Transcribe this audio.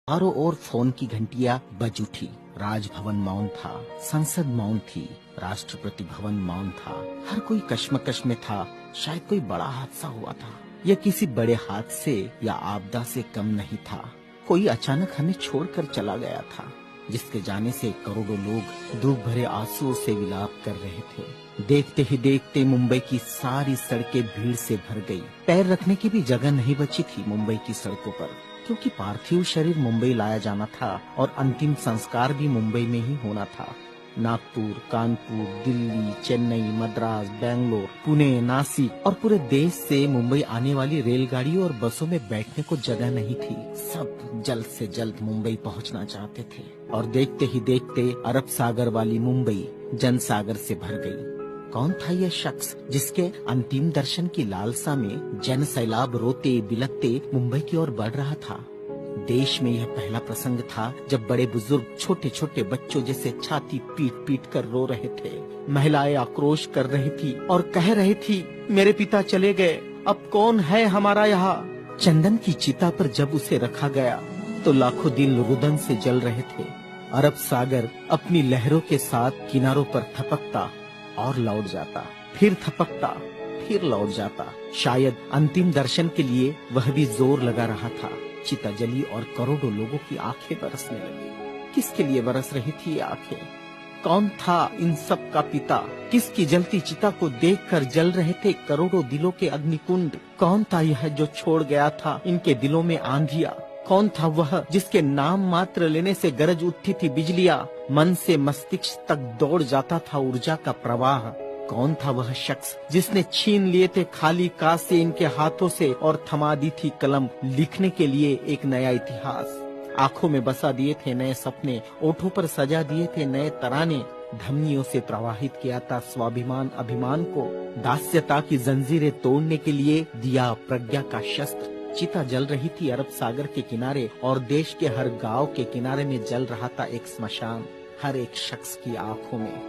चारों ओर फोन की घंटियां बज उठी। राजभवन मौन था, संसद मौन थी, राष्ट्रपति भवन मौन था। हर कोई कश्मकश में था। शायद कोई बड़ा हादसा हुआ था। यह किसी बड़े हादसे या आपदा से कम नहीं था। कोई अचानक हमें छोड़कर चला गया था, जिसके जाने से करोड़ों लोग दुख भरे आंसुओं से विलाप कर रहे थे। देखते ही देखते मुंबई की सारी सड़कें भीड़ से भर गई। पैर रखने की भी जगह नहीं बची थी मुंबई की सड़कों पर, क्योंकि पार्थिव शरीर मुंबई लाया जाना था और अंतिम संस्कार भी मुंबई में ही होना था। नागपुर, कानपुर, दिल्ली, चेन्नई, मद्रास, बेंगलोर, पुणे, नासिक और पूरे देश से मुंबई आने वाली रेलगाड़ियों और बसों में बैठने को जगह नहीं थी। सब जल्द से जल्द मुंबई पहुंचना चाहते थे और देखते ही देखते अरब सागर वाली मुंबई जनसागर से भर गई। कौन था यह शख्स जिसके अंतिम दर्शन की लालसा में जन सैलाब रोते बिलखते मुंबई की ओर बढ़ रहा था। देश में यह पहला प्रसंग था जब बड़े बुजुर्ग छोटे छोटे बच्चों जैसे छाती पीट पीट कर रो रहे थे। महिलाएं आक्रोश कर रही थी और कह रही थी, मेरे पिता चले गए, अब कौन है हमारा यहाँ। चंदन की चिता पर जब उसे रखा गया तो लाखों दिल रुदन से जल रहे थे। अरब सागर अपनी लहरों के साथ किनारों पर थपकता और लौट जाता, फिर थपकता, फिर लौट जाता। शायद अंतिम दर्शन के लिए वह भी जोर लगा रहा था। चिता जली और करोड़ों लोगों की आंखें बरसने लगी। किसके लिए बरस रही थी ये आंखें? कौन था इन सब का पिता? किसकी जलती चिता को देखकर जल रहे थे करोड़ों दिलों के अग्निकुंड? कौन था यह जो छोड़ गया था इनके दिलों में आंधियां? कौन था वह जिसके नाम मात्र लेने से गरज उठती थी बिजलियां? मन से मस्तिष्क तक दौड़ जाता था ऊर्जा का प्रवाह। कौन था वह शख्स जिसने छीन लिए थे खाली कासे इनके हाथों से और थमा दी थी कलम लिखने के लिए एक नया इतिहास? आंखों में बसा दिए थे नए सपने, ओठों पर सजा दिए थे नए तराने, धमनियों से प्रवाहित किया था स्वाभिमान अभिमान को, दास्यता की जंजीरें तोड़ने के लिए दिया प्रज्ञा का शस्त्र। चिता जल रही थी अरब सागर के किनारे और देश के हर गांव के किनारे में जल रहा था एक स्मशान, हर एक शख्स की आंखों में।